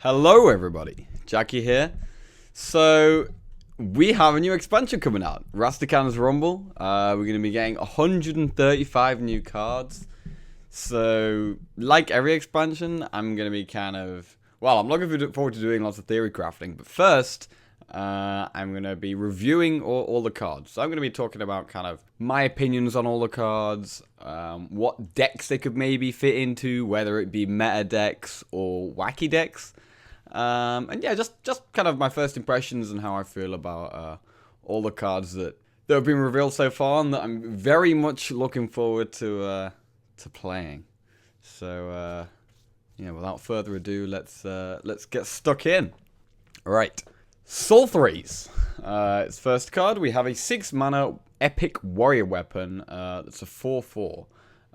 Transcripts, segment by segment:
Hello everybody, Jackie here. So, we have a new expansion coming out, Rastakhan's Rumble. We're going to be getting 135 new cards. So, like every expansion, I'm going to be I'm looking forward to doing lots of theory crafting. But first, I'm going to be reviewing all the cards. So I'm going to be talking about kind of my opinions on all the cards, what decks they could maybe fit into, whether it be meta decks or wacky decks. And yeah, just kind of my first impressions and how I feel about all the cards that have been revealed so far, and that I'm very much looking forward to playing. So yeah, without further ado, let's get stuck in. All right, Sulfuries. Its first card, we have a 6-mana epic warrior weapon. That's a 4/4.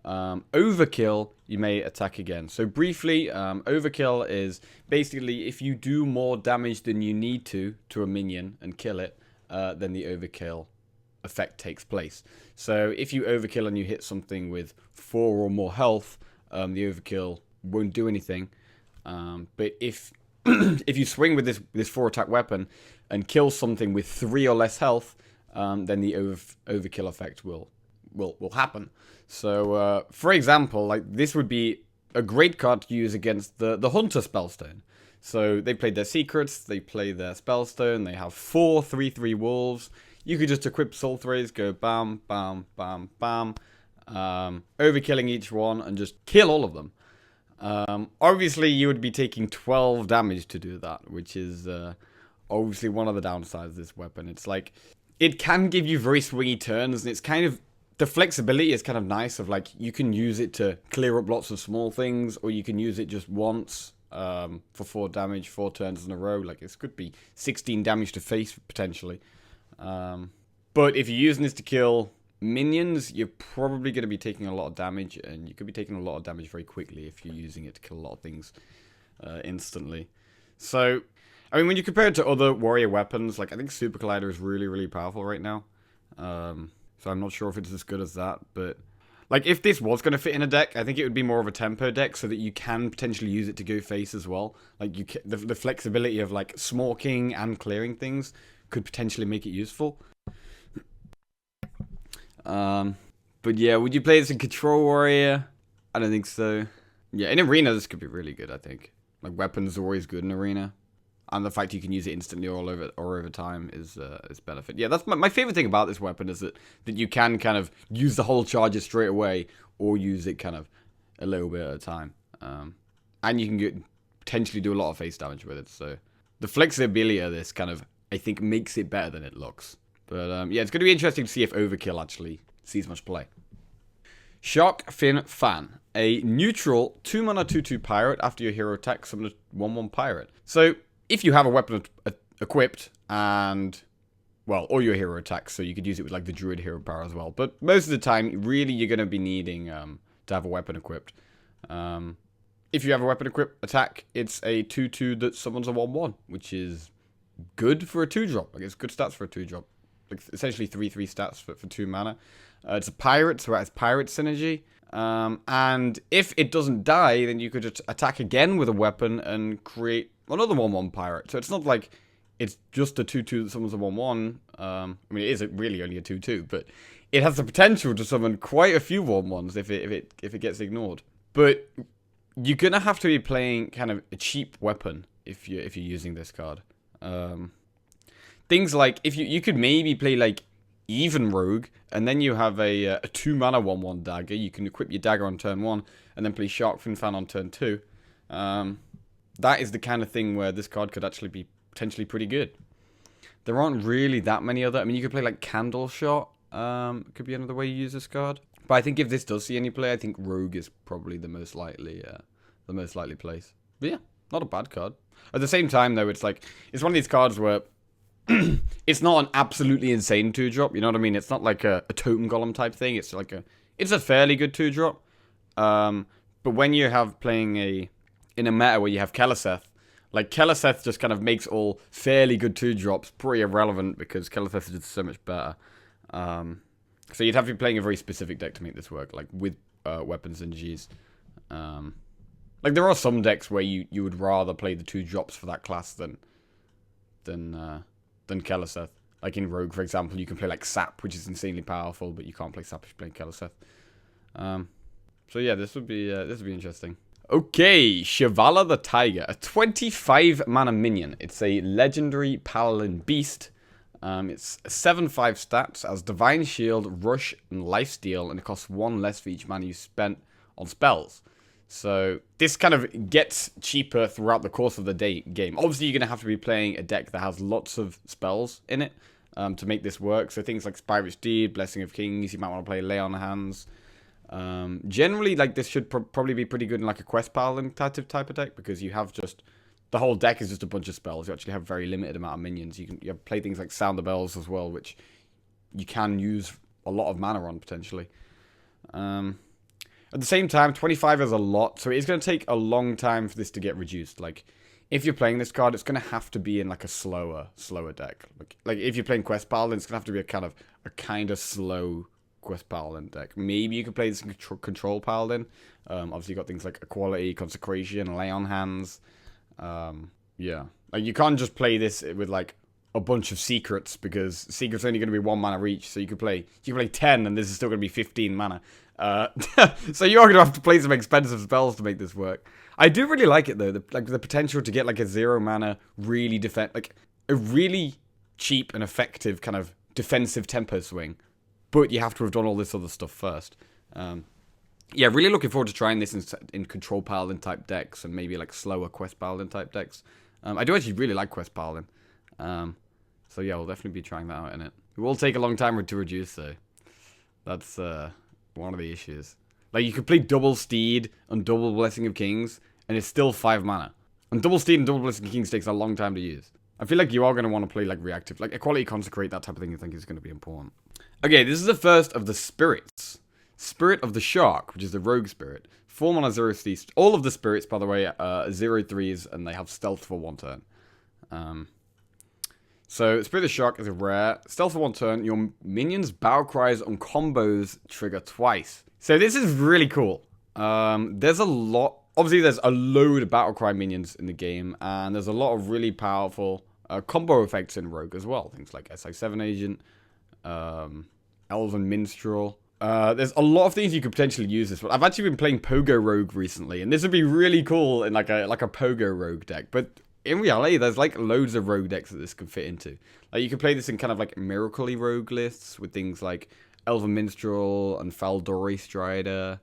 Overkill, you may attack again. So briefly, overkill is basically if you do more damage than you need to a minion and kill it, then the overkill effect takes place. So if you overkill and you hit something with 4 or more health, the overkill won't do anything. But if if you swing with this 4-attack weapon and kill something with 3 or less health, then the overkill effect will happen. So, for example, like this would be a great card to use against the Hunter Spellstone. So they played their secrets, they play their Spellstone, they have 4 3/3 wolves. You could just equip Sulfuries, go bam, bam, bam, bam, overkilling each one and just kill all of them. Obviously, you would be taking 12 damage to do that, which is obviously one of the downsides of this weapon. It's like, it can give you very swingy turns, and it's kind of, the flexibility is kind of nice of like, you can use it to clear up lots of small things, or you can use it just once for 4 damage, 4 turns in a row. Like, this could be 16 damage to face, potentially. But if you're using this to kill minions, you're probably going to be taking a lot of damage, and you could be taking a lot of damage very quickly if you're using it to kill a lot of things instantly. So, I mean, when you compare it to other warrior weapons, like, I think Super Collider is really, really powerful right now. So I'm not sure if it's as good as that, but like if this was going to fit in a deck, I think it would be more of a tempo deck so that you can potentially use it to go face as well. Like the flexibility of like smorking and clearing things could potentially make it useful. But yeah, would you play this in Control Warrior? I don't think so. Yeah, in Arena this could be really good, I think. Like weapons are always good in Arena. And the fact you can use it instantly or over time is benefit. Yeah, that's my favorite thing about this weapon is that you can kind of use the whole charger straight away or use it kind of a little bit at a time. And you can potentially do a lot of face damage with it. So the flexibility of this kind of, I think, makes it better than it looks. But yeah, it's going to be interesting to see if Overkill actually sees much play. Shark Fin Fan. A neutral 2-mana 2/2 pirate. After your hero attacks, summon a 1/1 pirate. So if you have a weapon equipped and, well, or your hero attacks, so you could use it with like the Druid hero power as well. But most of the time, really, you're going to be needing to have a weapon equipped. If you have a weapon equipped attack, it's a 2/2 that summons a 1/1, which is good for a 2-drop. Like, it's good stats for a 2-drop. Like, essentially 3/3 stats for 2 mana. It's a pirate, so it has pirate synergy. And if it doesn't die, then you could attack again with a weapon and create another 1/1 pirate. So it's not like it's just a 2/2 that summons a 1/1. I mean, it is really only a 2/2, but it has the potential to summon quite a few 1/1s if it gets ignored. But you're gonna have to be playing kind of a cheap weapon if you're using this card. Things like if you could maybe play like Even Rogue, and then you have a 2-mana 1/1 dagger. You can equip your dagger on turn 1, and then play Shark Fin Fan on turn 2. That is the kind of thing where this card could actually be potentially pretty good. There aren't really that many other. I mean, you could play like Candle Shot. Could be another way you use this card. But I think if this does see any play, I think Rogue is probably the most likely place. But yeah, not a bad card. At the same time, though, it's like it's one of these cards where it's not an absolutely insane 2-drop. You know what I mean? It's not like a totem golem type thing. It's like it's a fairly good 2-drop. But when you have playing in a meta where you have Keleseth, like Keleseth just kind of makes all fairly good 2-drops pretty irrelevant because Keleseth is just so much better. So you'd have to be playing a very specific deck to make this work, like with weapons and Gs. Like, there are some decks where you would rather play the 2 drops for that class than Keleseth. Like in Rogue, for example, you can play like Sap, which is insanely powerful, but you can't play Sap if you're playing Keleseth. So yeah, this would be interesting. Okay, Shivala the Tiger, a 25 mana minion. It's a legendary Paladin beast. It's 7/5 stats, has Divine Shield, Rush, and Lifesteal, and it costs 1 less for each mana you spent on spells. So this kind of gets cheaper throughout the course of the game. Obviously, you're going to have to be playing a deck that has lots of spells in it to make this work. So things like Spiritual Deed, Blessing of Kings, you might want to play Lay on Hands. Generally, like, this should probably be pretty good in like a Quest Paladin type of deck, because you have just... The whole deck is just a bunch of spells. You actually have a very limited amount of minions. You have play things like Sound the Bells as well, which you can use a lot of mana on, potentially. At the same time, 25 is a lot, so it's going to take a long time for this to get reduced. Like, if you're playing this card, it's going to have to be in, like, a slower deck. Like if you're playing Quest Paladin, it's going to have to be a kind of slow Quest Paladin deck. Maybe you could play this in Control Paladin. Obviously, you've got things like Equality, Consecration, Lay on Hands. Yeah. Like, you can't just play this with, like, a bunch of secrets, because secrets are only going to be 1 mana each, so you could play 10, and this is still going to be 15 mana. So you're going to have to play some expensive spells to make this work. I do really like it, though. The potential to get, like, a 0 mana really like, a really cheap and effective kind of defensive tempo swing. But you have to have done all this other stuff first. Yeah, really looking forward to trying this in Control Paladin type decks, and maybe, like, slower Quest Paladin type decks. I do actually really like Quest Paladin. So yeah, we'll definitely be trying that out in it. It will take a long time to reduce, though. That's one of the issues. Like, you could play Double Steed and Double Blessing of Kings, and it's still 5 mana. And Double Steed and Double Blessing of Kings takes a long time to use. I feel like you are going to want to play, like, reactive. Like, Equality, Consecrate, that type of thing I think is going to be important. Okay, this is the first of the spirits. Spirit of the Shark, which is the Rogue Spirit. 4 mana, 0 Steed. All of the spirits, by the way, are 0/3s, and they have Stealth for 1 turn. So, Spirit of the Shark is a rare. Stealth for 1 turn. Your minions' battle cries on combos trigger twice. So, this is really cool. There's a lot... Obviously, there's a load of battle cry minions in the game. And there's a lot of really powerful combo effects in Rogue as well. Things like SI7 Agent, Elven Minstrel. There's a lot of things you could potentially use this. But I've actually been playing Pogo Rogue recently. And this would be really cool in like a Pogo Rogue deck. But... in reality, there's, like, loads of rogue decks that this can fit into. Like, you can play this in kind of, like, Miracle-y rogue lists with things like Elven Minstrel and Faldori Strider.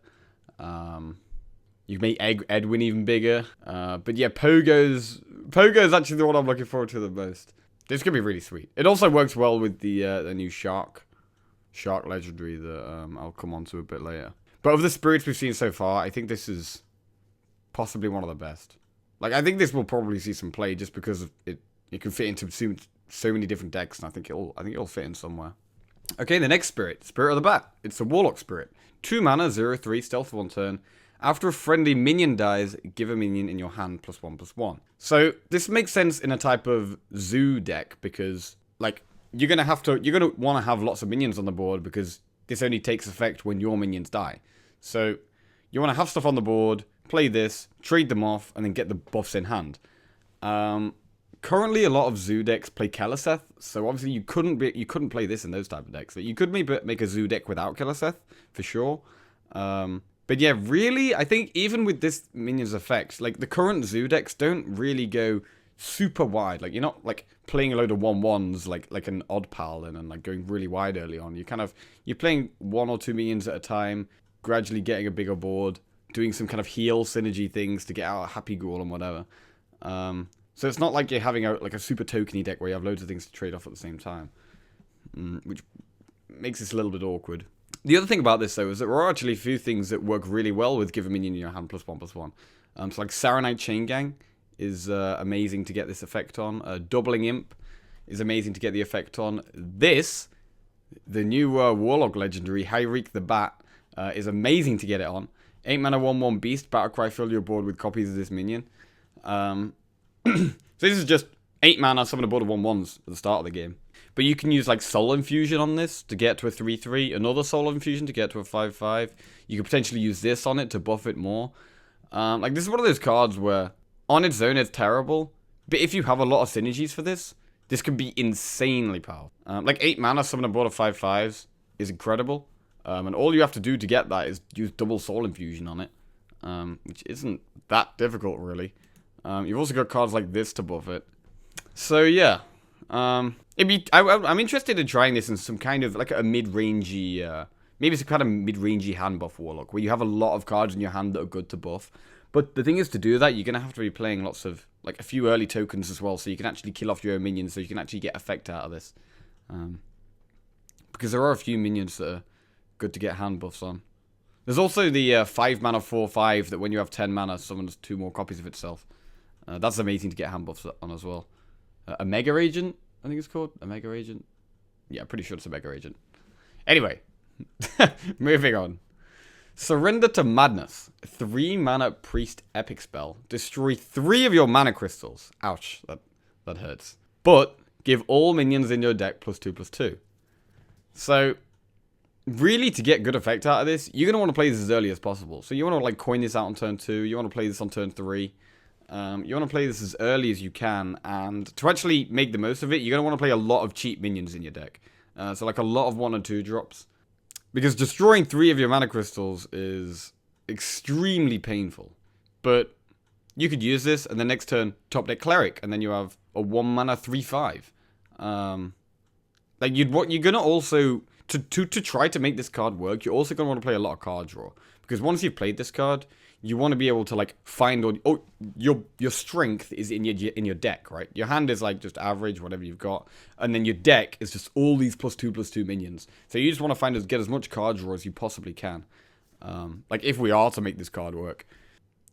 You can make Edwin even bigger. But, yeah, Pogo's actually the one I'm looking forward to the most. This could be really sweet. It also works well with the new Shark Legendary that I'll come on to a bit later. But of the spirits we've seen so far, I think this is possibly one of the best. Like, I think this will probably see some play just because of it can fit into so many different decks, and I think it'll fit in somewhere. Okay, the next spirit, Spirit of the Bat. It's a Warlock spirit. 2 mana, 0/3, stealth for 1 turn. After a friendly minion dies, give a minion in your hand +1/+1. So this makes sense in a type of zoo deck because, like, you're gonna want to have lots of minions on the board because this only takes effect when your minions die. So you want to have stuff on the board. Play this, trade them off, and then get the buffs in hand. Currently, a lot of zoo decks play Keleseth, so obviously you couldn't play this in those type of decks. But you could maybe make a zoo deck without Keleseth, for sure. But yeah, really, I think even with this minion's effects, like the current zoo decks don't really go super wide. Like, you're not like playing a load of 1/1s like an odd paladin and like going really wide early on. You're playing 1 or 2 minions at a time, gradually getting a bigger board, doing some kind of heal synergy things to get out a Happy Ghoul and whatever. So it's not like you're having a super tokeny deck where you have loads of things to trade off at the same time. Which makes this a little bit awkward. The other thing about this, though, is that there are actually a few things that work really well with give a minion in your hand +1/+1. So like Saronite Chain Gang is amazing to get this effect on. Doubling Imp is amazing to get the effect on. This, the new Warlock Legendary, Hyreek the Bat, is amazing to get it on. 8 mana 1/1 beast, battlecry, fill your board with copies of this minion. So this is just 8 mana, summon a board of 1/1s at the start of the game. But you can use like Soul Infusion on this to get to a 3/3, another Soul Infusion to get to a 5/5. You could potentially use this on it to buff it more. Like, this is one of those cards where, on its own, it's terrible. But if you have a lot of synergies for this, this can be insanely powerful. Like, 8 mana, summon a board of 5/5s is incredible. And all you have to do to get that is use double Soul Infusion on it. Which isn't that difficult, really. You've also got cards like this to buff it. So, yeah. I'm interested in trying this in some kind of, like, a mid-rangey... maybe it's a kind of mid-rangey hand buff Warlock, where you have a lot of cards in your hand that are good to buff. But the thing is, to do that, you're going to have to be playing lots of, like, a few early tokens as well, so you can actually kill off your own minions, so you can actually get effect out of this. Because there are a few minions that are good to get hand buffs on. There's also the 5 mana 4/5 that when you have 10 mana, summons 2 more copies of itself. That's amazing to get hand buffs on as well. A Mega Agent, I think it's called. A Mega Agent? Yeah, I'm pretty sure it's a Mega Agent. Anyway, moving on. Surrender to Madness. 3 mana Priest epic spell. Destroy 3 of your mana crystals. Ouch, that hurts. But give all minions in your deck +2/+2. So, really, to get good effect out of this, you're going to want to play this as early as possible. So you want to like coin this out on turn 2. You want to play this on turn 3. You want to play this as early as you can. And to actually make the most of it, you're going to want to play a lot of cheap minions in your deck. So like a lot of 1 and 2 drops. Because destroying 3 of your mana crystals is extremely painful. But you could use this, and the next turn, top deck Cleric, and then you have a 1 mana 3/5. Like you're gonna also to try to make this card work, you're also gonna want to play a lot of card draw. Because once you've played this card, you want to be able to like find all your strength is in your deck, right? Your hand is like just average, whatever you've got, and then your deck is just all these +2/+2 minions. So you just want to get as much card draw as you possibly can. Like if we are to make this card work,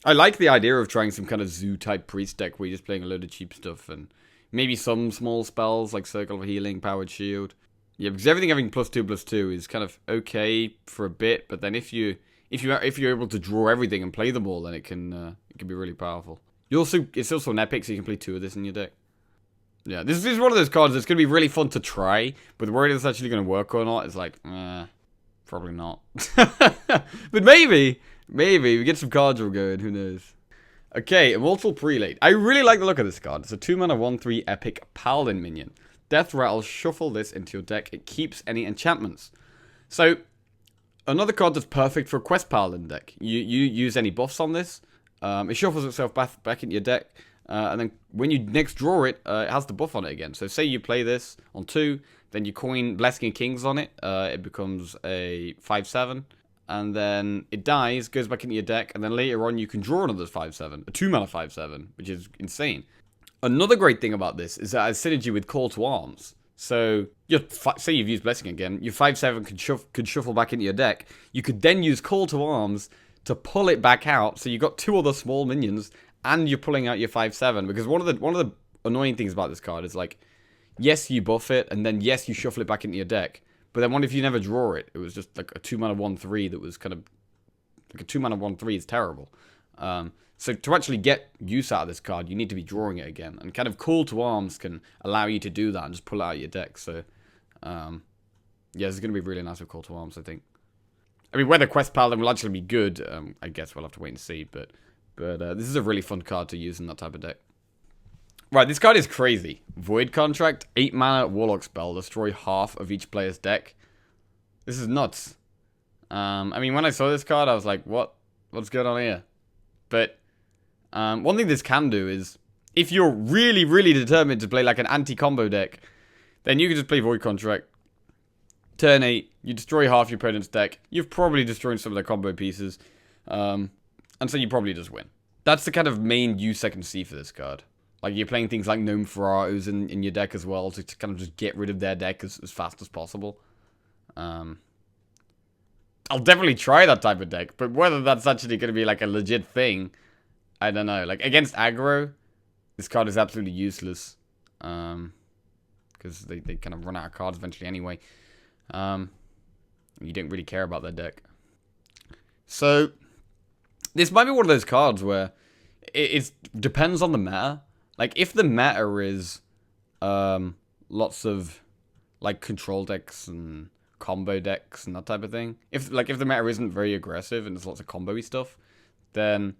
I like the idea of trying some kind of zoo type priest deck where you're just playing a load of cheap stuff and maybe some small spells like Circle of Healing, Powered Shield. Yeah, because everything having +2/+2 is kind of okay for a bit, but then if you're able to draw everything and play them all, then it can be really powerful. It's also an epic, so you can play 2 of this in your deck. Yeah, this is one of those cards that's going to be really fun to try, but whether it's actually going to work or not is like, probably not. But maybe we get some cards draw going, who knows. Okay, Immortal Prelate. I really like the look of this card. It's a 2 mana 1/3 epic Paladin minion. Death Rattle, shuffle this into your deck. It keeps any enchantments. So, another card that's perfect for a Quest Paladin deck. You use any buffs on this. It shuffles itself back into your deck. And then when you next draw it, it has the buff on it again. So say you play this on 2, then you coin Blessing of Kings on it. It becomes a 5/7. And then it dies, goes back into your deck. And then later on you can draw another 5/7. A 2 mana 5/7, which is insane. Another great thing about this is that it has synergy with Call to Arms. So, say you've used Blessing again, your 5/7 could shuffle back into your deck. You could then use Call to Arms to pull it back out, so you've got 2 other small minions, and you're pulling out your 5/7. Because one of the annoying things about this card is like, yes, you buff it, and then yes, you shuffle it back into your deck. But then what if you never draw it? It was just like a 2 mana 1/3 that was kind of like a 2 mana 1/3 is terrible. So to actually get use out of this card, you need to be drawing it again. And kind of Call to Arms can allow you to do that and just pull it out of your deck. So, yeah, it's going to be really nice with Call to Arms, I think. I mean, whether Quest Paladin will actually be good, I guess we'll have to wait and see. But this is a really fun card to use in that type of deck. Right, this card is crazy. Void Contract, 8 mana Warlock spell, destroy half of each player's deck. This is nuts. I mean, when I saw this card, I was like, what's going on here? But one thing this can do is, if you're really, really determined to play like an anti-combo deck, then you can just play Void Contract. Turn 8, you destroy half your opponent's deck. You've probably destroyed some of their combo pieces. And so you probably just win. That's the kind of main use I can see for this card. Like, you're playing things like Gnome Ferratos in your deck as well, to kind of just get rid of their deck as fast as possible. I'll definitely try that type of deck, but whether that's actually going to be like a legit thing, I don't know. Like, against aggro, this card is absolutely useless. Because they kind of run out of cards eventually anyway. You don't really care about their deck. So, this might be one of those cards where it depends on the meta. Like, if the meta is lots of, like, control decks and combo decks and that type of thing. If the meta isn't very aggressive and there's lots of combo-y stuff, then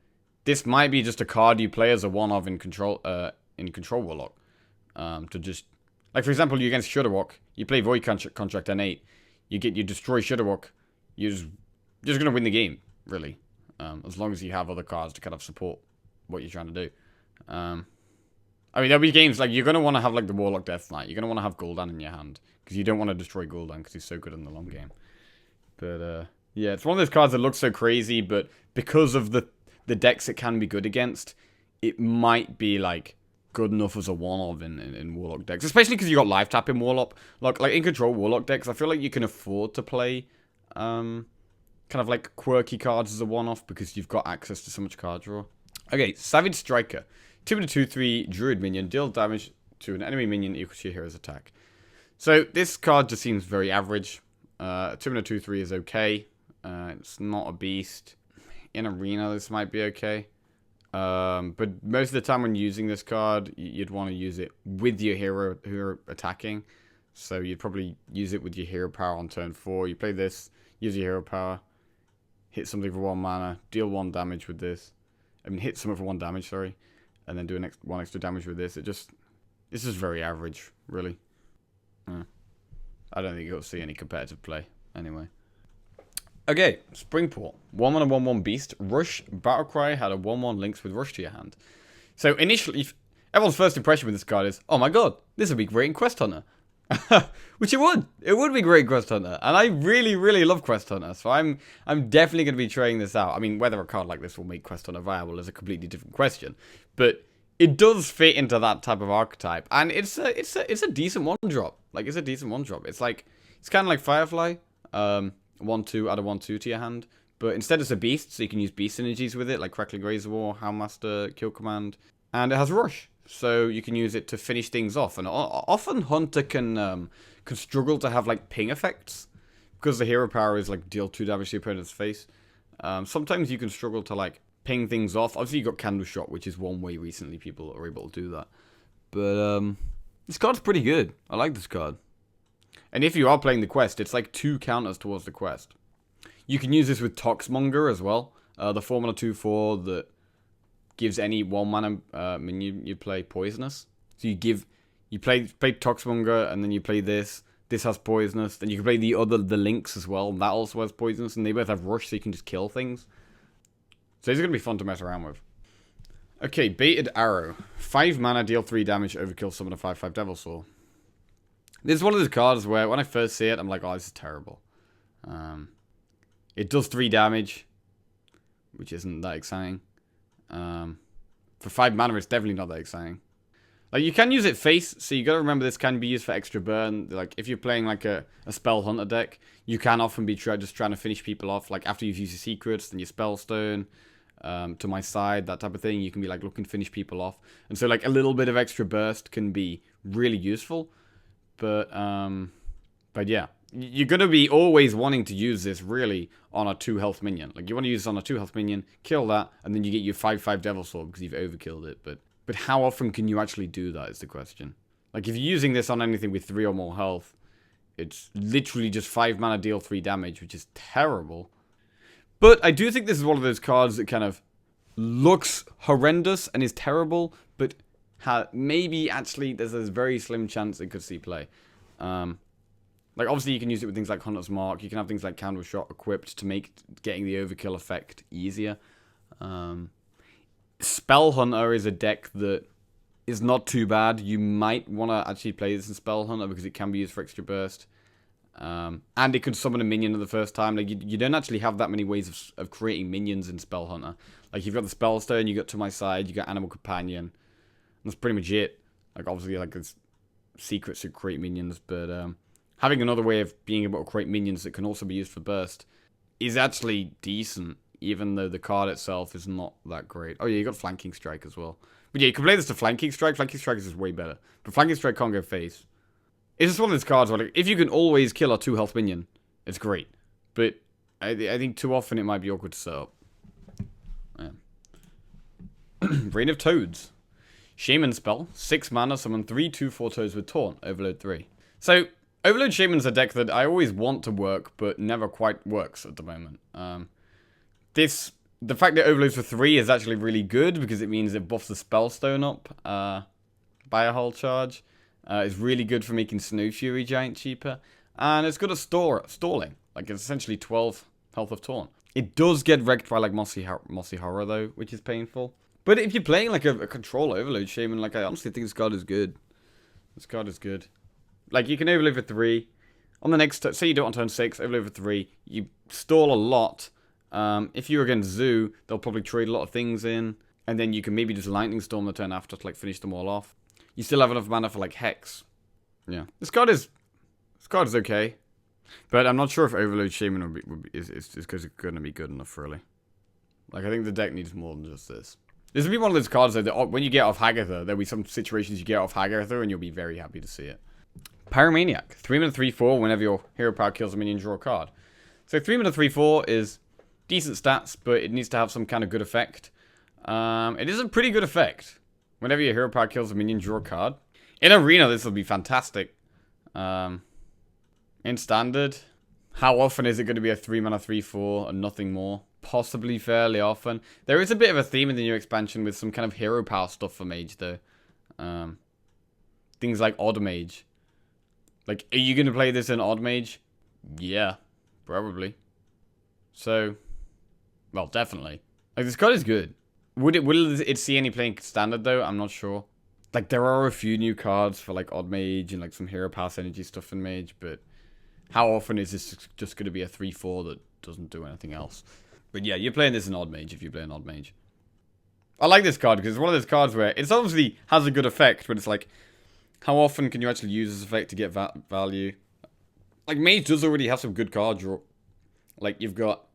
this might be just a card you play as a one-of in Control Warlock. To just, like for example, you against Shudderwock, you play Void Contract N8, you destroy Shudderwock, you're just gonna win the game, really. As long as you have other cards to kind of support what you're trying to do. I mean, there'll be games like you're gonna want to have like the Warlock Death Knight. You're gonna want to have Gul'dan in your hand because you don't want to destroy Gul'dan because he's so good in the long game. But yeah, it's one of those cards that looks so crazy, but because of the decks it can be good against, it might be like good enough as a one-of in Warlock decks, especially because you got live tap in Warlock. Like in Control Warlock decks, I feel like you can afford to play kind of like quirky cards as a one-off because you've got access to so much card draw. Okay, Savage Striker. 2/2/3 Druid minion. Deal damage to an enemy minion equal to your hero's attack. So this card just seems very average. 2/2/3 is okay. It's not a beast. In Arena, this might be okay. But most of the time when using this card, you'd want to use it with your hero who are attacking. So you'd probably use it with your hero power on turn 4. You play this, use your hero power, hit something for 1 mana, deal 1 damage with this. I mean, hit something for 1 damage, sorry. And then do 1 extra damage with this. It's just very average, really. I don't think you'll see any competitive play, anyway. Okay, Springport. 1/1 1/1 Beast. Rush. Battlecry had a 1/1 links with Rush to your hand. So initially, everyone's first impression with this card is, oh my god, this would be great in Quest Hunter. Which it would. It would be great in Quest Hunter. And I really, really love Quest Hunter. So I'm definitely going to be trying this out. I mean, whether a card like this will make Quest Hunter viable is a completely different question. But it does fit into that type of archetype. And it's a decent one-drop. Like, it's a decent one-drop. It's like, it's kind of like Firefly. 1/2, add a 1/2 to your hand. But instead it's a beast, so you can use beast synergies with it, like Crackling Razor War, Houndmaster, Kill Command. And it has Rush, so you can use it to finish things off. And often Hunter can struggle to have like ping effects, because the hero power is like deal 2 damage to your opponent's face. Sometimes you can struggle to like ping things off. Obviously you got Candle Shot, which is one way recently people are able to do that. But this card's pretty good. I like this card. And if you are playing the quest, it's like 2 counters towards the quest. You can use this with Toxmonger as well. The 4-mana 2/4 that gives any 1-mana minion you play poisonous. So you play Toxmonger and then you play this. This has poisonous. Then you can play the links as well. And that also has poisonous. And they both have Rush, so you can just kill things. So these are going to be fun to mess around with. Okay, Baited Arrow. 5 mana, deal 3 damage, overkill, summon a 5/5 Devil Saw. This is one of those cards where when I first see it, I'm like, oh, this is terrible. It does 3 damage, which isn't that exciting. For 5 mana, it's definitely not that exciting. Like, you can use it face, so you gotta remember this can be used for extra burn. Like, if you're playing like a Spell Hunter deck, you can often be just trying to finish people off. Like, after you've used your secrets, then your Spellstone, to my side, that type of thing. You can be like looking to finish people off. And so like a little bit of extra burst can be really useful. But yeah, you're going to be always wanting to use this really on a 2 health minion. Like, you want to use this on a 2 health minion, kill that, and then you get your 5/5 Devil Sword because you've overkilled it. But how often can you actually do that is the question. Like, if you're using this on anything with 3 or more health, it's literally just 5 mana, deal 3 damage, which is terrible. But I do think this is one of those cards that kind of looks horrendous and is terrible, but maybe actually there's a very slim chance it could see play. Like, obviously you can use it with things like Hunter's Mark. You can have things like Candle Shot equipped to make getting the overkill effect easier. Spell Hunter is a deck that is not too bad. You might want to actually play this in Spell Hunter because it can be used for extra burst. And it can summon a minion at the first time. Like, you don't actually have that many ways of creating minions in Spell Hunter. Like, you've got the Spellstone, you got To My Side, you got Animal Companion. That's pretty much it. Like, obviously, like, there's secrets to create minions, but having another way of being able to create minions that can also be used for burst is actually decent, even though the card itself is not that great. Oh yeah, you got Flanking Strike as well. But yeah, you can play this to Flanking Strike. Flanking Strike is just way better. But Flanking Strike can't go face. It's just one of those cards where, like, if you can always kill a 2 health minion, it's great. But I think too often it might be awkward to set up. Yeah. Reign of Toads. Shaman spell, 6 mana, summon 3 2/4 toads with Taunt, Overload 3. So, Overload Shaman's a deck that I always want to work, but never quite works at the moment. This The fact that it overloads for 3 is actually really good because it means it buffs the Spellstone up by a whole charge. It's really good for making Snow Fury Giant cheaper. And it's good at stalling. Like, it's essentially 12 health of Taunt. It does get wrecked by, like, Mossy Horror, though, which is painful. But if you're playing, like, a control overload Shaman, like, I honestly think this card is good. This card is good. Like, you can overload for 3. On the next, say you do it on turn 6, overload for 3. You stall a lot. If you're against Zoo, they'll probably trade a lot of things in. And then you can maybe just Lightning Storm the turn after to, like, finish them all off. You still have enough mana for, like, Hex. Yeah. This card is okay. But I'm not sure if Overload Shaman is going to be good enough, really. Like, I think the deck needs more than just this. This will be one of those cards that when you get off Hagatha, there'll be some situations you get off Hagatha and you'll be very happy to see it. Pyromaniac. 3 mana 3/4 whenever your hero power kills a minion, draw a card. So 3 mana 3/4 is decent stats, but it needs to have some kind of good effect. It is a pretty good effect. Whenever your hero power kills a minion, draw a card. In Arena, this will be fantastic. In Standard, how often is it going to be a 3 mana 3/4 and nothing more? Possibly fairly often. There is a bit of a theme in the new expansion with some kind of hero power stuff for Mage, though. Things like Odd Mage. Like, are you going to play this in Odd Mage? Yeah, probably. So, well, definitely. Like, this card is good. Will it see any playing Standard, though? I'm not sure. Like, there are a few new cards for, like, Odd Mage and, like, some hero power synergy stuff in Mage, but how often is this just going to be a 3/4 that doesn't do anything else? But yeah, you're playing this in Odd Mage if you play an Odd Mage. I like this card because it's one of those cards where it obviously has a good effect, but it's like, how often can you actually use this effect to get value? Like, Mage does already have some good card draw. Like, you've got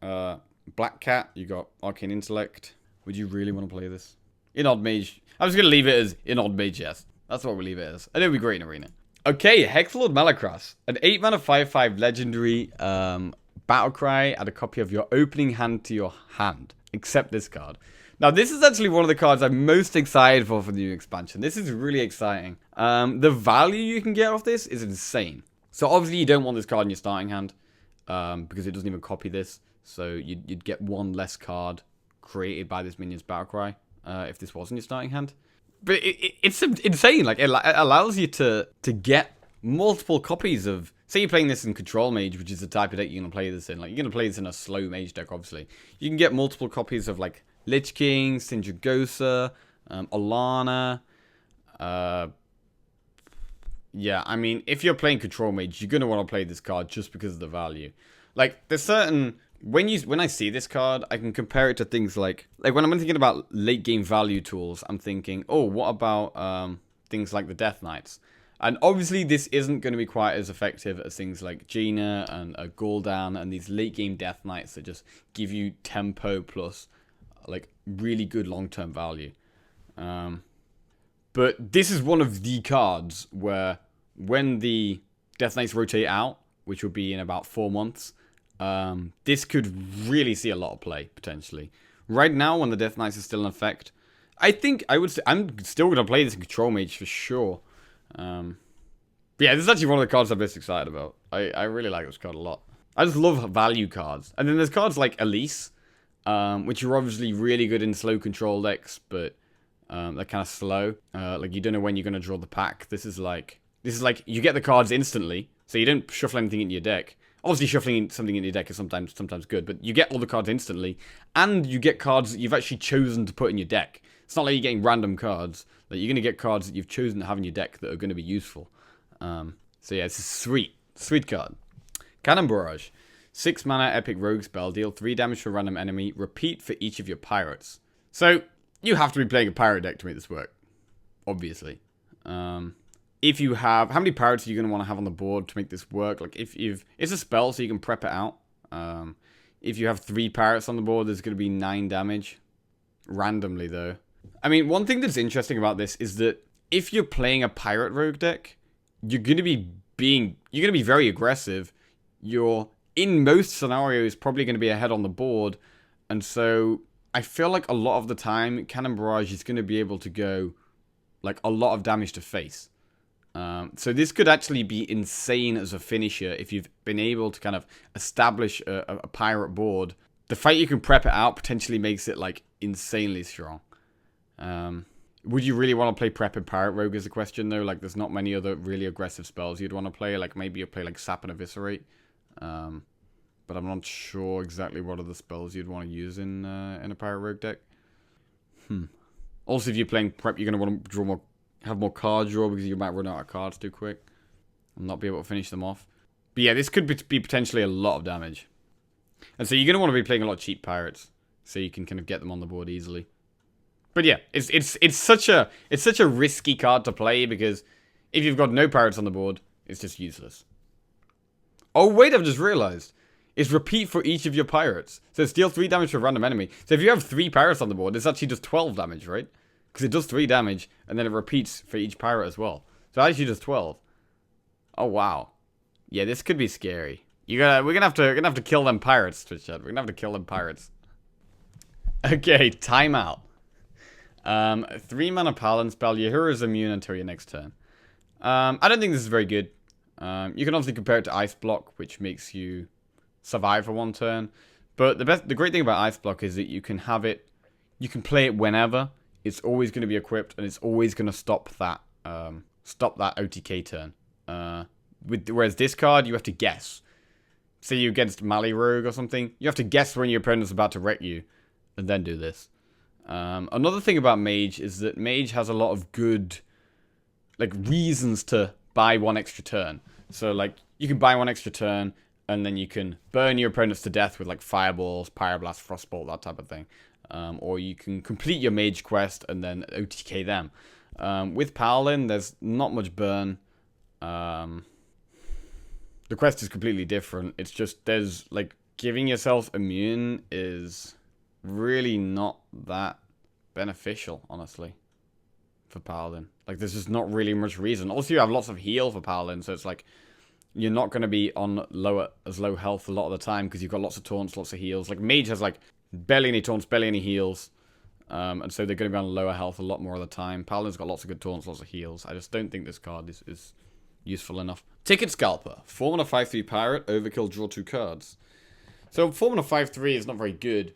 Black Cat, you've got Arcane Intellect. Would you really want to play this? In Odd Mage. I'm just going to leave it as in Odd Mage, yes. That's what we'll leave it as. And it'll be great in Arena. Okay, Hexlord Malakras. An 8 mana 5/5 legendary battlecry. Add a copy of your opening hand to your hand. Except this card. Now, this is actually one of the cards I'm most excited for the new expansion. This is really exciting. The value you can get off this is insane. So, obviously, you don't want this card in your starting hand. Because it doesn't even copy this. So, you'd get one less card created by this minion's battlecry. If this wasn't your starting hand. But it's insane. Like, it allows you to get multiple copies of... Say you're playing this in Control Mage, which is the type of deck you're going to play this in. Like, you're going to play this in a slow Mage deck, obviously. You can get multiple copies of, like, Lich King, Sindragosa, Alana. Yeah, I mean, if you're playing Control Mage, you're going to want to play this card just because of the value. Like, there's certain... When I see this card, I can compare it to things like when I'm thinking about late game value tools, I'm thinking, oh, what about things like the Death Knights? And obviously, this isn't going to be quite as effective as things like Jaina and Gul'dan and these late game Death Knights that just give you tempo plus like really good long term value. But this is one of the cards where when the Death Knights rotate out, which will be in about 4 months. This could really see a lot of play, potentially. Right now, when the Death Knights are still in effect, I think I would say I'm still going to play this in Control Mage for sure. Yeah, this is actually one of the cards I'm most excited about. I really like this card a lot. I just love value cards. And then there's cards like Elise, which are obviously really good in slow control decks, but they're kind of slow. Like, you don't know when you're going to draw the pack. This is like you get the cards instantly, so you don't shuffle anything into your deck. Obviously, shuffling something in your deck is sometimes good, but you get all the cards instantly, and you get cards that you've actually chosen to put in your deck. It's not like you're getting random cards. Like, you're going to get cards that you've chosen to have in your deck that are going to be useful. So yeah, it's a sweet card. Cannon Barrage. 6 mana epic rogue spell. Deal 3 damage to a random enemy. Repeat for each of your pirates. So, you have to be playing a pirate deck to make this work. Obviously. If you have... How many pirates are you going to want to have on the board to make this work? Like, if it's a spell, so you can prep it out. If you have 3 pirates on the board, there's going to be 9 damage. Randomly, though. I mean, one thing that's interesting about this is that if you're playing a pirate rogue deck, you're going to be very aggressive. You're, in most scenarios, probably going to be ahead on the board. And so, I feel like a lot of the time, Cannon Barrage is going to be able to go, like, a lot of damage to face. So this could actually be insane as a finisher if you've been able to kind of establish a pirate board the fact you can prep it out potentially makes it, like, insanely strong. Would you really want to play Prep and Pirate Rogue is the question, though? Like, there's not many other really aggressive spells you'd want to play. Like, maybe you'll play, like, Sap and Eviscerate. But I'm not sure exactly what other spells you'd want to use in a Pirate Rogue deck. Also, if you're playing Prep, you're going to want to draw more, have more card draw because you might run out of cards too quick and not be able to finish them off. But yeah, this could be potentially a lot of damage. And so you're going to want to be playing a lot of cheap pirates so you can kind of get them on the board easily. But yeah, it's such a risky card to play because if you've got no pirates on the board, it's just useless. Oh wait, I've just realized. It's repeat for each of your pirates. So it deals 3 damage to a random enemy. So if you have 3 pirates on the board, it's actually just 12 damage, right? Because it does 3 damage, and then it repeats for each pirate as well. So it actually does 12. Oh wow. Yeah, this could be scary. We're gonna have to kill them pirates, Twitch chat. We're gonna have to kill them pirates. Okay, timeout. 3 mana Paladin spell. Your hero is immune until your next turn. I don't think this is very good. You can obviously compare it to Ice Block, which makes you survive for 1 turn. But the great thing about Ice Block is that you can have it, you can play it whenever. It's always going to be equipped, and it's always going to stop that OTK turn. Whereas this card, you have to guess. Say you're against Mali Rogue or something, you have to guess when your opponent's about to wreck you, and then do this. Another thing about Mage is that Mage has a lot of good, like, reasons to buy 1 extra turn. So, like, you can buy 1 extra turn, and then you can burn your opponents to death with, like, Fireballs, Pyroblast, Frostbolt, that type of thing. Or you can complete your Mage quest and then OTK them. With Paladin, there's not much burn. The quest is completely different. It's just, there's, like, giving yourself immune is really not that beneficial, honestly, for Paladin. Like, there's just not really much reason. Also, you have lots of heal for Paladin, so it's like, you're not going to be on low health a lot of the time because you've got lots of taunts, lots of heals. Like, Mage has, like, barely any taunts, barely any heals. And so they're going to be on lower health a lot more of the time. Paladin's got lots of good taunts, lots of heals. I just don't think this card is useful enough. Ticket Scalper. 4 mana 5/3 pirate, overkill, draw 2 cards. So 4 mana 5/3 is not very good.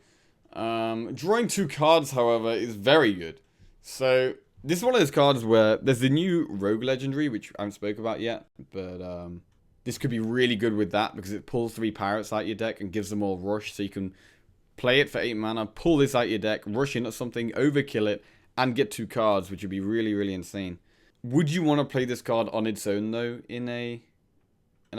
Drawing 2 cards, however, is very good. So this is one of those cards where there's the new Rogue Legendary, which I haven't spoke about yet, but this could be really good with that because it pulls 3 pirates out your deck and gives them all rush, so you can play it for 8 mana, pull this out your deck, rush into something, overkill it, and get 2 cards, which would be really, really insane. Would you want to play this card on its own, though, in a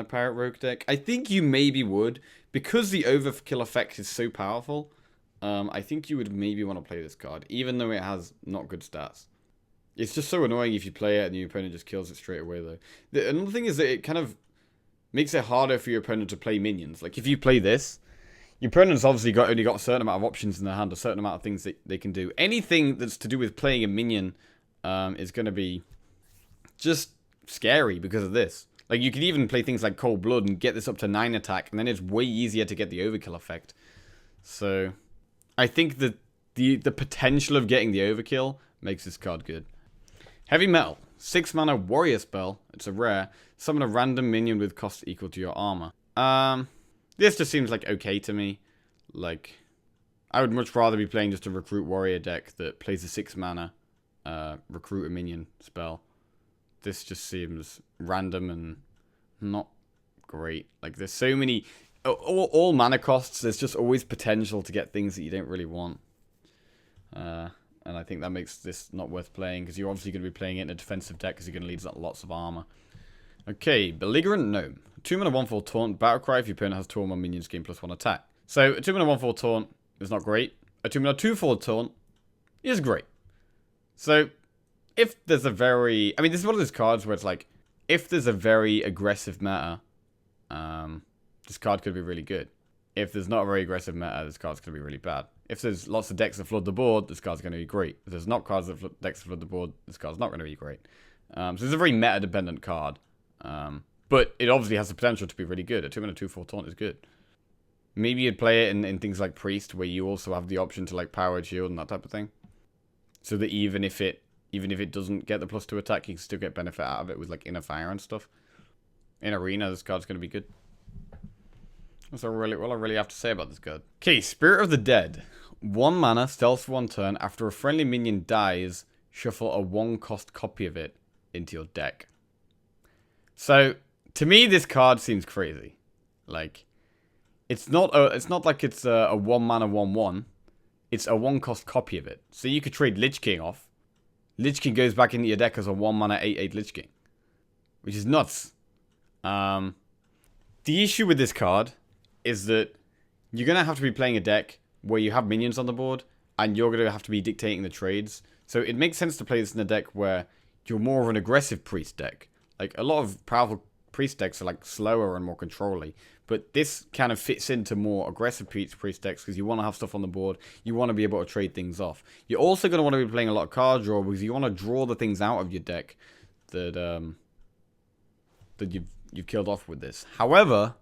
Pirate Rogue deck? I think you maybe would. Because the overkill effect is so powerful, I think you would maybe want to play this card, even though it has not good stats. It's just so annoying if you play it and your opponent just kills it straight away, though. Another thing is that it kind of makes it harder for your opponent to play minions. Like, if you play this, your opponent's obviously only got a certain amount of options in their hand, a certain amount of things that they can do. Anything that's to do with playing a minion is going to be just scary because of this. Like, you could even play things like Cold Blood and get this up to 9 attack, and then it's way easier to get the overkill effect. So, I think that the potential of getting the overkill makes this card good. Heavy Metal. 6 mana warrior spell. It's a rare. Summon a random minion with cost equal to your armor. This just seems like okay to me. Like, I would much rather be playing just a recruit warrior deck that plays a 6 mana recruit a minion spell. This just seems random and not great. Like, there's so many... All mana costs, there's just always potential to get things that you don't really want. And I think that makes this not worth playing, because you're obviously going to be playing it in a defensive deck, because you're going to lead lots of armor. Okay, Belligerent Gnome. 2 mana 1/4 taunt, Battlecry if your opponent has 2 or more minions, gain +1 attack. So, a 2 mana 1/4 taunt is not great. A 2 mana 2/4 taunt is great. So, if there's a very... I mean, this is one of those cards where it's like, if there's a very aggressive meta, this card could be really good. If there's not a very aggressive meta, this card's going to be really bad. If there's lots of decks that flood the board, this card's going to be great. If there's not cards that decks that flood the board, this card's not going to be great. So it's a very meta-dependent card. But it obviously has the potential to be really good. A 2 mana 2/4 taunt is good. Maybe you'd play it in things like Priest, where you also have the option to, like, power shield and that type of thing. So that even if it doesn't get the +2 attack, you can still get benefit out of it with, like, Inner Fire and stuff. In Arena, this card's going to be good. That's all I really have to say about this card. Okay, Spirit of the Dead. 1 mana, stealth for 1 turn. After a friendly minion dies, shuffle a 1-cost copy of it into your deck. So, to me, this card seems crazy. Like, it's not like it's a 1 mana 1/1. It's a 1-cost copy of it. So you could trade Lich King off. Lich King goes back into your deck as a 1 mana 8/8 Lich King, which is nuts. The issue with this card is that you're going to have to be playing a deck where you have minions on the board, and you're going to have to be dictating the trades. So it makes sense to play this in a deck where you're more of an aggressive priest deck. Like, a lot of powerful priest decks are, like, slower and more controlly. But this kind of fits into more aggressive priest decks because you want to have stuff on the board. You want to be able to trade things off. You're also going to want to be playing a lot of card draw because you want to draw the things out of your deck that you've killed off with this. However,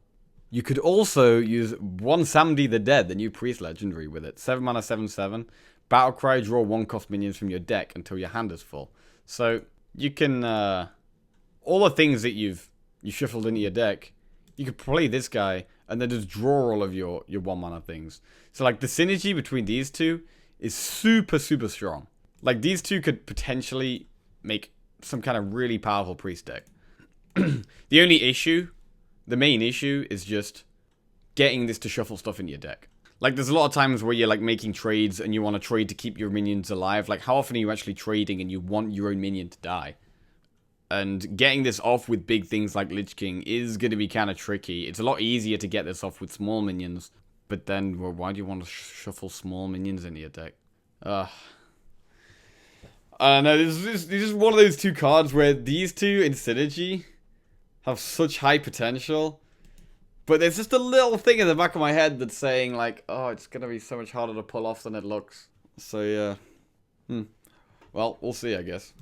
you could also use one Samdi the Dead, the new priest legendary, with it. 7 mana 7/7. Battlecry, draw 1-cost minions from your deck until your hand is full. So you can all the things that you've shuffled into your deck, you could play this guy and then just draw all of your 1 mana things. So like the synergy between these two is super, super strong. Like these two could potentially make some kind of really powerful priest deck. The only issue, the main issue, is just getting this to shuffle stuff into your deck. Like, there's a lot of times where you're, like, making trades and you want to trade to keep your minions alive. Like, how often are you actually trading and you want your own minion to die? And getting this off with big things like Lich King is going to be kind of tricky. It's a lot easier to get this off with small minions. But then, well, why do you want to shuffle small minions into your deck? I don't know, this is one of those two cards where these two in synergy have such high potential, but there's just a little thing in the back of my head that's saying, like, oh, it's going to be so much harder to pull off than it looks. So, yeah. Well, we'll see, I guess.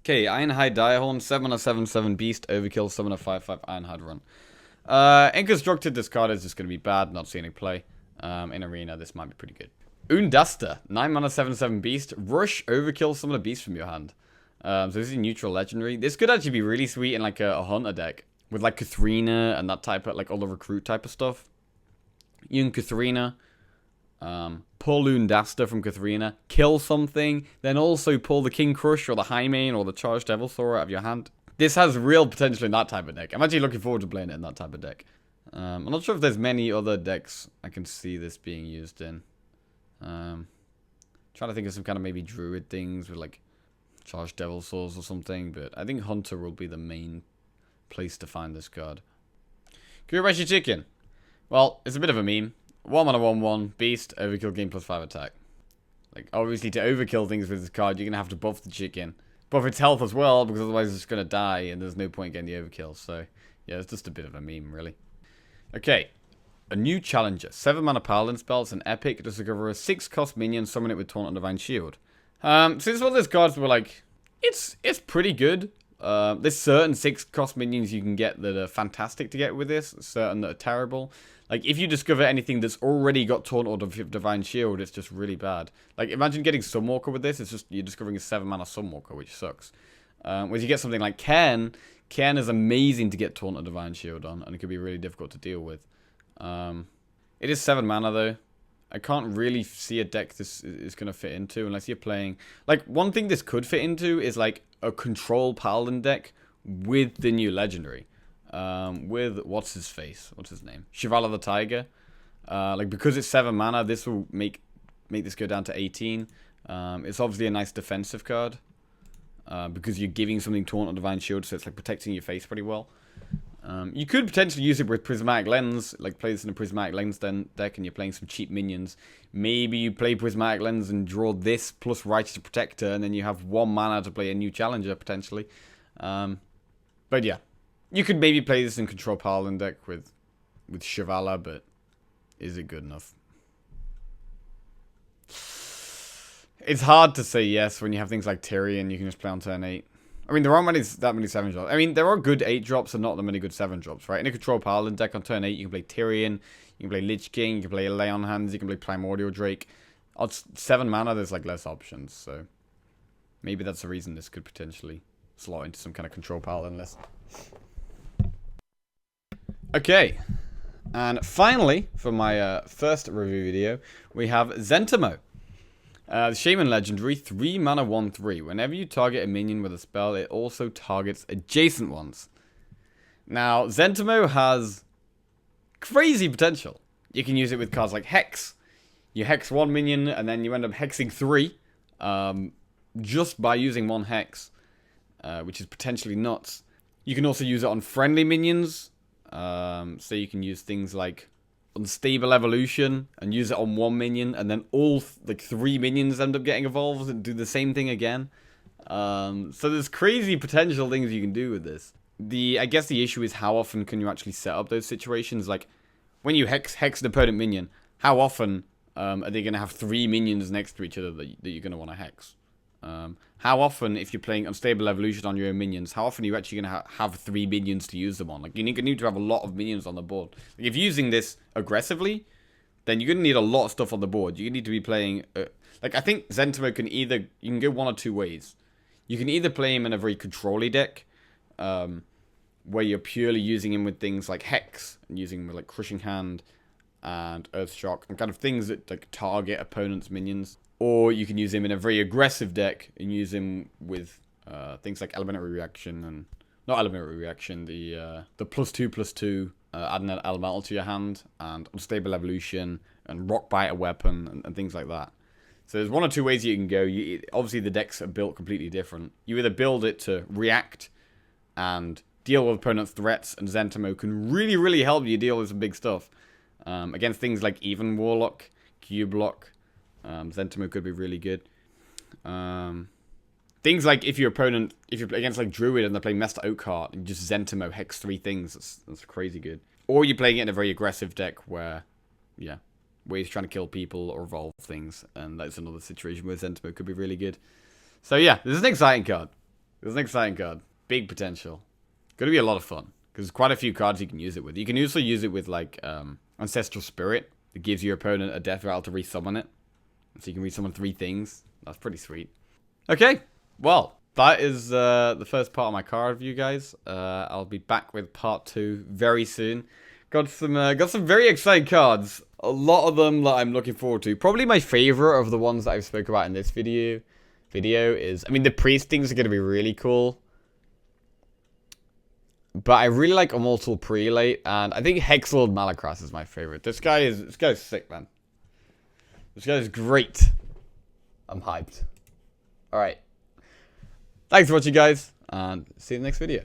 Okay, Ironhide Direhorn, 7 mana 7/7 Beast, Overkill, summon a 5/5 Ironhide run. In Constructed, this card is just going to be bad, not seeing any play. In Arena, this might be pretty good. Undasta, 9 mana 7/7 Beast, Rush, Overkill, summon a Beast from your hand. So this is a neutral legendary. This could actually be really sweet in like a Hunter deck with like Katharina and that type of, like all the recruit type of stuff. You can Katharina, pull Undasta from Katharina, kill something, then also pull the King Crush or the Highmane or the Charged Devil Thor out of your hand. This has real potential in that type of deck. I'm actually looking forward to playing it in that type of deck. I'm not sure if there's many other decks I can see this being used in. Trying to think of some kind of maybe Druid things with like Charged Devil Swords or something, but I think Hunter will be the main place to find this card. Kurabashi Chicken. Well, it's a bit of a meme. 1 mana 1/1, Beast, Overkill, gain +5 attack. Like, obviously to overkill things with this card, you're going to have to buff the chicken. Buff its health as well, because otherwise it's going to die, and there's no point getting the overkill. So, yeah, it's just a bit of a meme, really. Okay. A new challenger. 7 mana Paladin spell. It's an epic. Discover a 6-cost minion, summon it with Taunt and Divine Shield. So this is one of those cards where, like, it's pretty good. There's certain 6-cost minions you can get that are fantastic to get with this. Certain that are terrible. Like, if you discover anything that's already got Taunt or Divine Shield, it's just really bad. Like, imagine getting Sunwalker with this. It's just, you're discovering a 7 mana Sunwalker, which sucks. Whereas you get something like Cairn. Cairn is amazing to get Taunt or Divine Shield on, and it could be really difficult to deal with. It is 7 mana, though. I can't really see a deck this is going to fit into unless you're playing... Like, one thing this could fit into is, like, a control Paladin deck with the new Legendary. With, what's his name? Shivala the Tiger. Like, because it's 7 mana, this will make this go down to 18. It's obviously a nice defensive card. Because you're giving something Taunt or Divine Shield, so it's, like, protecting your face pretty well. You could potentially use it with Prismatic Lens, like play this in a Prismatic Lens deck and you're playing some cheap minions. Maybe you play Prismatic Lens and draw this plus Righteous Protector and then you have 1 mana to play a new Challenger, potentially. But yeah, you could maybe play this in Control Paladin deck with Shivala, but is it good enough? It's hard to say yes when you have things like Tyrion you can just play on turn 8. I mean, there aren't that many 7 drops. I mean, there are good 8 drops and not that many good 7 drops, right? In a Control Paladin deck on turn 8, you can play Tyrion, you can play Lich King, you can play Lay on Hands, you can play Primordial Drake. On 7 mana, there's like less options, so maybe that's the reason this could potentially slot into some kind of Control Paladin list. Okay. And finally, for my first review video, we have Zentimo. The Shaman legendary, 3 mana 1/3. Whenever you target a minion with a spell, it also targets adjacent ones. Now, Zentimo has crazy potential. You can use it with cards like Hex. You hex one minion, and then you end up hexing 3. Just by using 1 hex. Which is potentially nuts. You can also use it on friendly minions. So you can use things like Unstable Evolution and use it on 1 minion, and then all like 3 minions end up getting evolved and do the same thing again. So there's crazy potential things you can do with this. I guess the issue is how often can you actually set up those situations? Like when you hex an opponent minion, how often are they going to have 3 minions next to each other that you're going to want to hex? How often, if you're playing Unstable Evolution on your own minions, how often are you actually going to have 3 minions to use them on? Like, you need to have a lot of minions on the board. Like, if you're using this aggressively, then you're going to need a lot of stuff on the board. You need to be playing... like, I think Zentimo can either... You can go one or two ways. You can either play him in a very control-y deck, where you're purely using him with things like Hex, and using him with, like, Crushing Hand and Earthshock, and kind of things that, like, target opponents' minions. Or you can use him in a very aggressive deck and use him with things like Elementary Reaction and... Not Elementary Reaction, the +2/+2, adding an elemental to your hand, and Unstable Evolution, and Rock Bite a weapon, and things like that. So there's one or two ways you can go. Obviously the decks are built completely different. You either build it to react and deal with opponent's threats, and Zentimo can really, really help you deal with some big stuff. Against things like even Warlock, Q-Block, Zentimo could be really good. Things like if you're against like Druid and they're playing Master Oakheart and just Zentimo hex 3 things, that's crazy good. Or you're playing it in a very aggressive deck where he's trying to kill people or evolve things, and that's another situation where Zentimo could be really good. So yeah, this is an exciting card. Big potential. Gonna be a lot of fun because there's quite a few cards you can use it with. You can also use it with like Ancestral Spirit. It gives your opponent a death rattle to resummon it. So you can resummon 3 things. That's pretty sweet. Okay, well, that is the first part of my card review, guys. I'll be back with part 2 very soon. Got some very exciting cards. A lot of them that I'm looking forward to. Probably my favorite of the ones that I've spoke about in this video is... I mean, the priest things are going to be really cool. But I really like Immortal Prelate, and I think Hexlord Malakras is my favorite. This guy's sick, man. This guy's great. I'm hyped. Alright. Thanks for watching, guys, and see you in the next video.